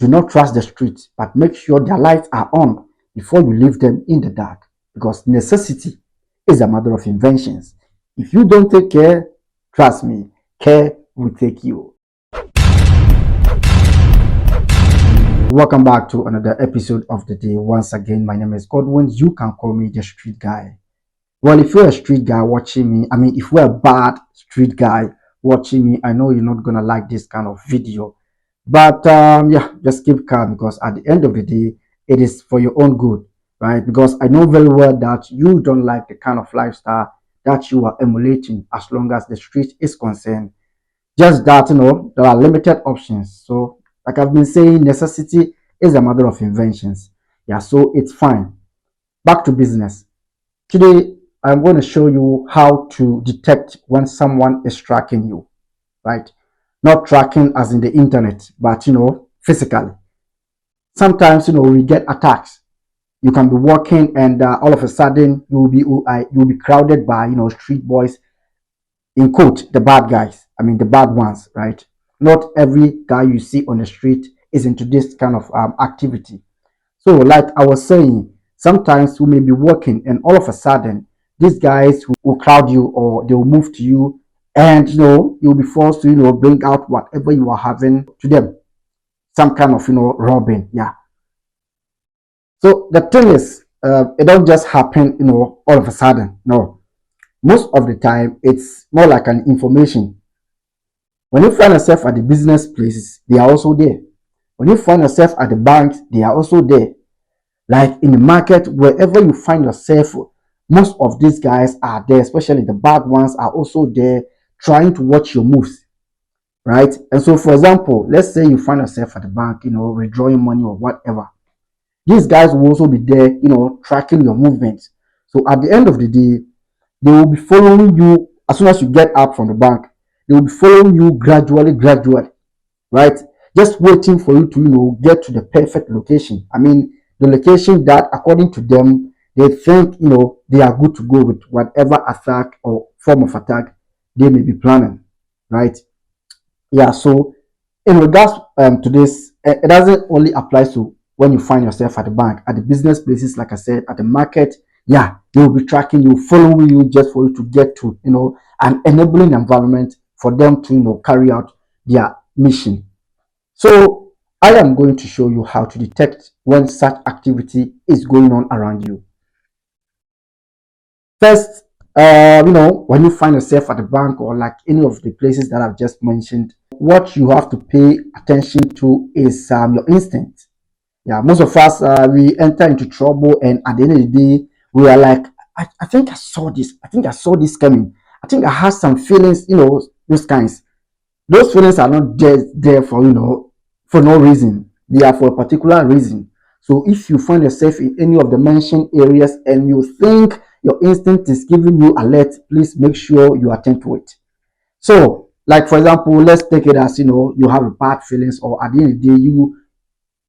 do not trust the streets, but make sure their lights are on before you leave them in the dark. Because necessity is a mother of inventions. If you don't take care, trust me, care will take you. Welcome back to another episode of the day. Once again, my name is Godwin. You can call me the street guy. Well, if you're a street guy watching me, if you're a bad street guy watching me, I know you're not gonna like this kind of video. But yeah, just keep calm, because at the end of the day, it is for your own good, right? Because I know very well that you don't like the kind of lifestyle that you are emulating as long as the street is concerned. Just that, there are limited options. So, like I've been saying, necessity is a mother of inventions. Yeah, so it's fine. Back to business. Today, I'm going to show you how to detect when someone is tracking you, right? Not tracking as in the internet, but physically. Sometimes we get attacks. You can be walking, and all of a sudden you'll be crowded by street boys, in quote, the bad guys. The bad ones, right? Not every guy you see on the street is into this kind of activity. So, like I was saying, sometimes we may be walking, and all of a sudden these guys will crowd you, or they will move to you, and you'll be forced to bring out whatever you are having to them, some kind of robbing. Yeah. So the thing is, it don't just happen all of a sudden. No, most of the time it's more like an information. When you find yourself at the business places, they are also there. When you find yourself at the banks, they are also there. Like in the market, wherever you find yourself, most of these guys are there, especially the bad ones are also there, trying to watch your moves, right? And so, for example, let's say you find yourself at the bank, withdrawing money or whatever. These guys will also be there, tracking your movements. So at the end of the day, they will be following you as soon as you get up from the bank. They will be following you gradually, right? Just waiting for you to, get to the perfect location. The location that, according to them, they think, they are good to go with whatever attack or form of attack they may be planning, right? Yeah, so in regards to this, it doesn't only apply to when you find yourself at the bank, at the business places, like I said, at the market. Yeah, they will be tracking you, following you, just for you to get to an enabling environment for them to carry out their mission. So I am going to show you how to detect when such activity is going on around you. First, when you find yourself at the bank, or like any of the places that I've just mentioned, what you have to pay attention to is your instinct. Yeah, most of us, we enter into trouble, and at the end of the day, we are like, I think I saw this. I think I saw this coming. I think I had some feelings, those kinds. Those feelings are not just there for for no reason. They are for a particular reason. So if you find yourself in any of the mentioned areas and you think your instinct is giving you alert, please make sure you attend to it. So, like for example, let's take it as you have a bad feelings, or at the end of the day you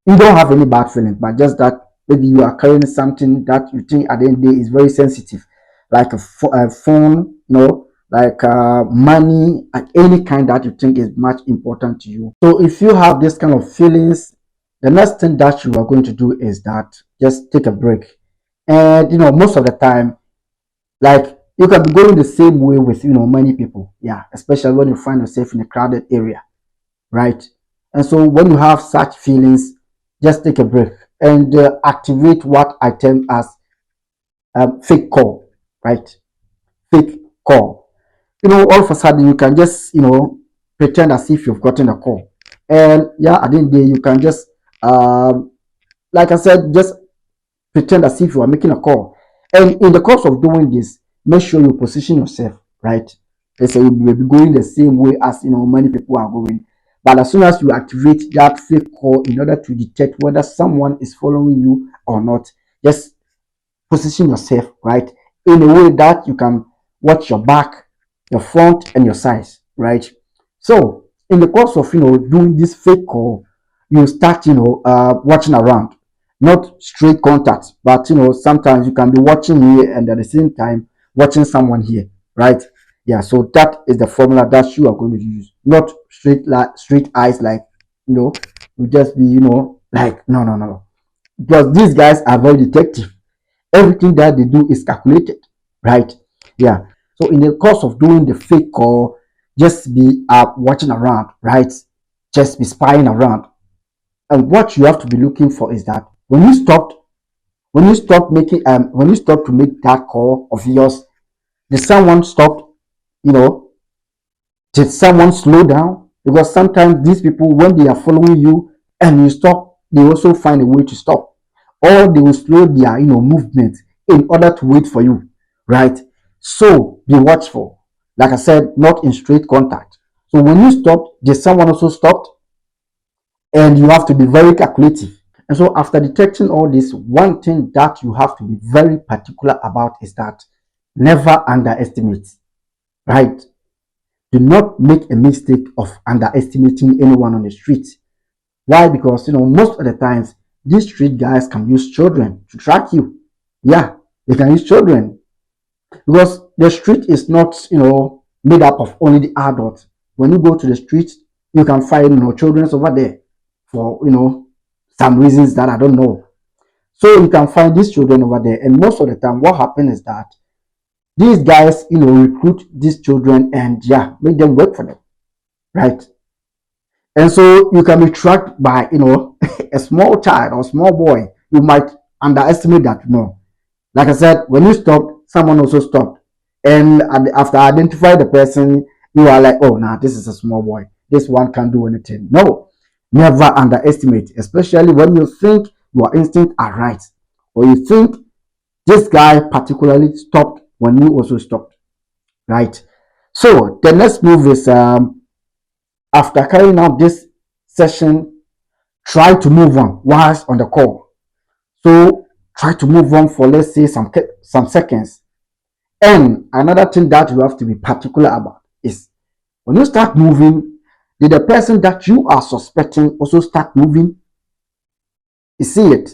don't have any bad feelings, but just that maybe you are carrying something that you think at the end of the day is very sensitive, like a phone, like money, like any kind that you think is much important to you. So if you have this kind of feelings, the next thing that you are going to do is that just take a break. And most of the time, like, you can be going the same way with many people. Yeah, especially when you find yourself in a crowded area, right? And so when you have such feelings, just take a break and activate what I term as fake call, right? Fake call. All of a sudden you can just pretend as if you've gotten a call, and yeah, at the end of the day you can just like I said, just pretend as if you are making a call. And in the course of doing this, make sure you position yourself right. Let's say you will be going the same way as many people are going. But as soon as you activate that fake call in order to detect whether someone is following you or not, just position yourself right in a way that you can watch your back, your front, and your sides, right? So in the course of doing this fake call, you start watching around, not straight contact, but sometimes you can be watching here and at the same time watching someone here, right? Yeah, so that is the formula that you are going to use, not straight eyes, like will just be, like, no, no, no. Because these guys are very detective. Everything that they do is calculated, right? Yeah. So in the course of doing the fake call, just be watching around, right? Just be spying around. And what you have to be looking for is that when you stop to make that call of yours, did someone stop, you know, did someone slow down? Because sometimes these people, when they are following you and you stop, they also find a way to stop. Or they will slow their, movement in order to wait for you, right? So be watchful. Like I said, not in straight contact. So when you stop, did someone also stopped? And you have to be very calculative. And so after detecting all this, one thing that you have to be very particular about is that never underestimate, right? Do not make a mistake of underestimating anyone on the street. Why? Because most of the times these street guys can use children to track you. Yeah, they can use children because the street is not made up of only the adults. When you go to the street, you can find children over there for some reasons that I don't know. So you can find these children over there, and most of the time, what happens is that these guys recruit these children and yeah, make them work for them, right? And so you can be tracked by a small child or small boy. You might underestimate that. No, like I said, when you stop, someone also stopped, and after identify the person, you are like, oh, nah, this is a small boy. This one can't do anything. No, never underestimate, especially when you think your instincts are right, or you think this guy particularly stopped when you also stopped, right? So the next move is after carrying out this session, try to move on whilst on the call. So try to move on for, let's say, some seconds. And another thing that you have to be particular about is when you start moving, did the person that you are suspecting also start moving? You see it.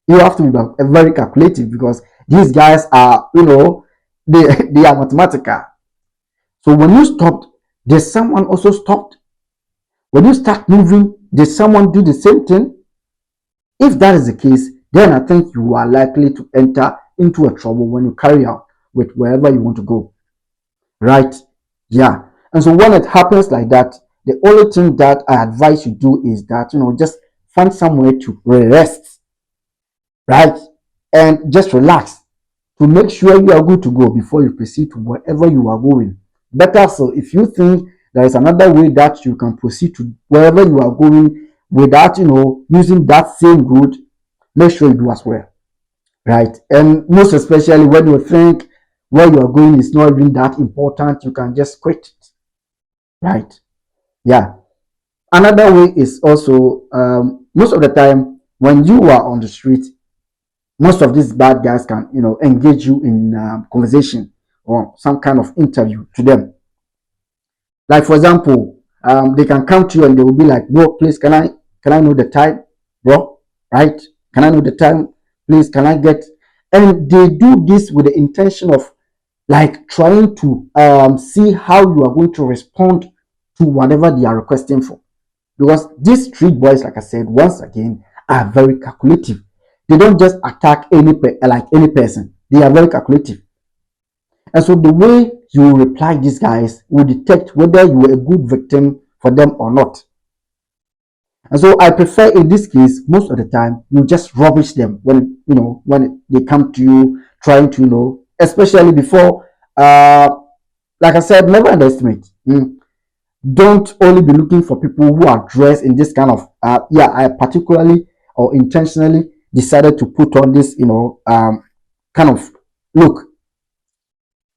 You have to be very calculative because these guys are, they, they are mathematical. So when you stopped, did someone also stopped? When you start moving, did someone do the same thing? If that is the case, then I think you are likely to enter into a trouble when you carry out with wherever you want to go. Right? Yeah. And so when it happens like that, the only thing that I advise you do is that, just find somewhere to rest, right? And just relax to make sure you are good to go before you proceed to wherever you are going. Better so, if you think there is another way that you can proceed to wherever you are going without, using that same route, make sure you do as well, right? And most especially when you think where you are going is not even that important, you can just quit it, right? Yeah. Another way is also most of the time when you are on the street, most of these bad guys can engage you in conversation or some kind of interview to them. Like for example, they can come to you and they will be like, bro, please can I know the time, bro? Right? Can I know the time? Please, can I get? And they do this with the intention of like trying to see how you are going to respond to whatever they are requesting for. Because these street boys, like I said, once again, are very calculative. They don't just attack like any person. They are very calculative. And so the way you reply these guys will detect whether you were a good victim for them or not. And so I prefer in this case, most of the time, you just rubbish them when they come to you trying to, especially before, like I said, never underestimate. Don't only be looking for people who are dressed in this kind of, I particularly or intentionally decided to put on this, kind of look.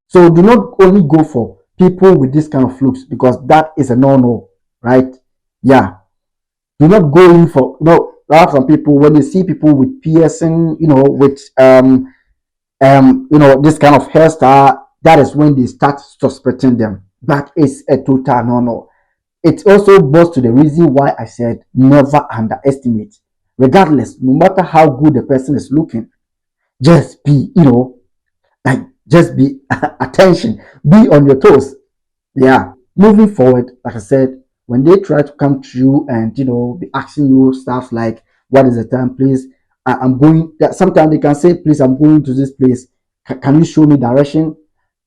So do not only go for people with this kind of looks because that is a no-no, right? Yeah. Do not go in for there are some people when you see people with piercing, with this kind of hairstyle, that is when they start suspecting them. That is a total no-no. It also goes to the reason why I said never underestimate. Regardless, no matter how good the person is looking, just be, like just be attention, be on your toes. Yeah. Moving forward, like I said, When they try to come to you and be asking you stuff like, "What is the time, please? I'm going." Sometimes they can say, "Please, I'm going to this place. Can you show me direction?"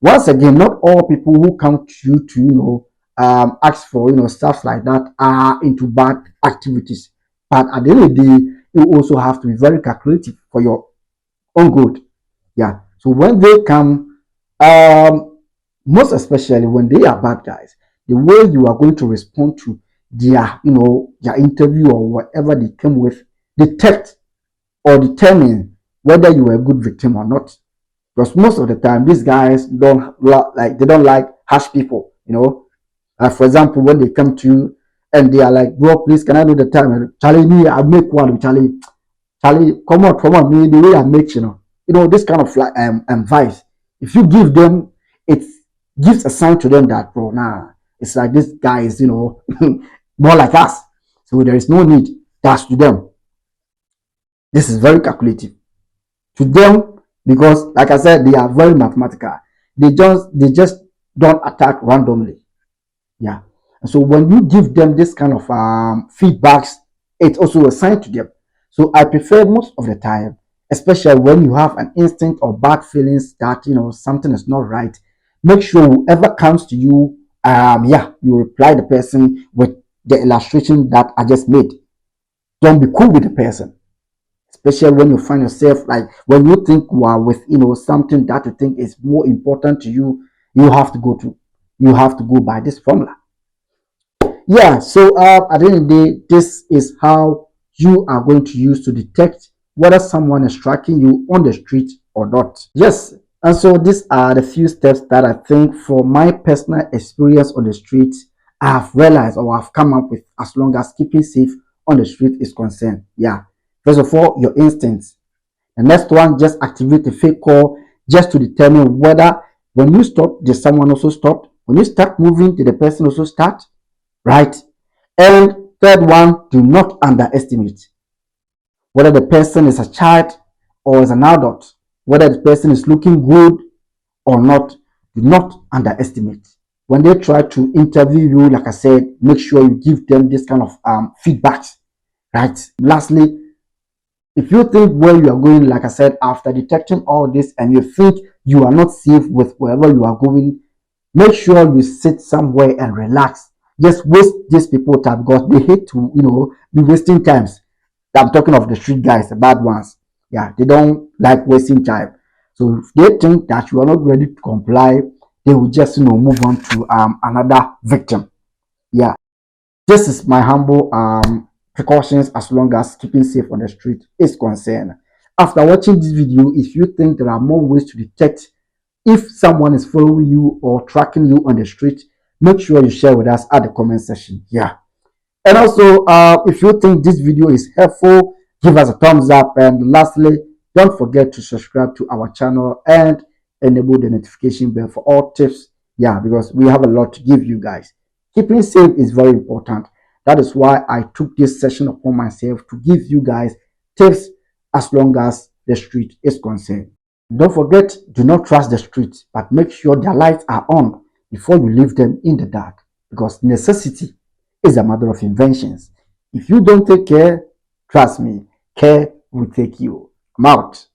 Once again, not all people who come to you to ask for stuff like that are into bad activities. But at the end of the day, you also have to be very calculative for your own good. Yeah. So when they come, most especially when they are bad guys, the way you are going to respond to their interview or whatever they came with detect or determine whether you were a good victim or not. Because most of the time, these guys don't like harsh people. For example, when they come to you and they are like, "Bro, please, can I know the time?" Charlie, me, I make one. Charlie, come on, me, the way I make, this kind of like advice. If you give them, it gives a sign to them that, bro, nah, it's like this guy is, more like us. So there is no need. That's to them. This is very calculative to them because, like I said, they are very mathematical. They just don't attack randomly. Yeah. And so when you give them this kind of feedbacks, it's also a sign to them. So I prefer most of the time, especially when you have an instinct or bad feelings that something is not right. Make sure whoever comes to you, you reply the person with the illustration that I just made. Don't be cool with the person, especially when you find yourself like when you think you are with something that you think is more important to you. You have to go by this formula. Yeah, so at the end of the day, this is how you are going to use to detect whether someone is tracking you on the street or not. Yes, and so these are the few steps that I think, from my personal experience on the street, I have realized or I've come up with as long as keeping safe on the street is concerned. Yeah, first of all, your instincts. The next one, just activate a fake call just to determine whether when you stop, did someone also stop? When you start moving, did the person also start? Right? And third one, do not underestimate whether the person is a child or is an adult, whether the person is looking good or not. Do not underestimate. When they try to interview you, like I said, make sure you give them this kind of feedbacks, right? Lastly, if you think where you are going, like I said, after detecting all this and you think you are not safe with wherever you are going, make sure you sit somewhere and relax. Just waste these people time because they hate to, be wasting times. I'm talking of the street guys, the bad ones. Yeah, they don't like wasting time. So if they think that you are not ready to comply, they will just, move on to another victim. Yeah, this is my humble precautions as long as keeping safe on the street is concerned. After watching this video, if you think there are more ways to detect if someone is following you or tracking you on the street, make sure you share with us at the comment section. Yeah. And also, if you think this video is helpful, give us a thumbs up. And lastly, don't forget to subscribe to our channel and enable the notification bell for all tips. Yeah, because we have a lot to give you guys. Keeping safe is very important. That is why I took this session upon myself to give you guys tips as long as the street is concerned. Don't forget, do not trust the streets, but make sure their lights are on before you leave them in the dark, because necessity is a matter of inventions. If you don't take care, trust me, care will take you. I'm out.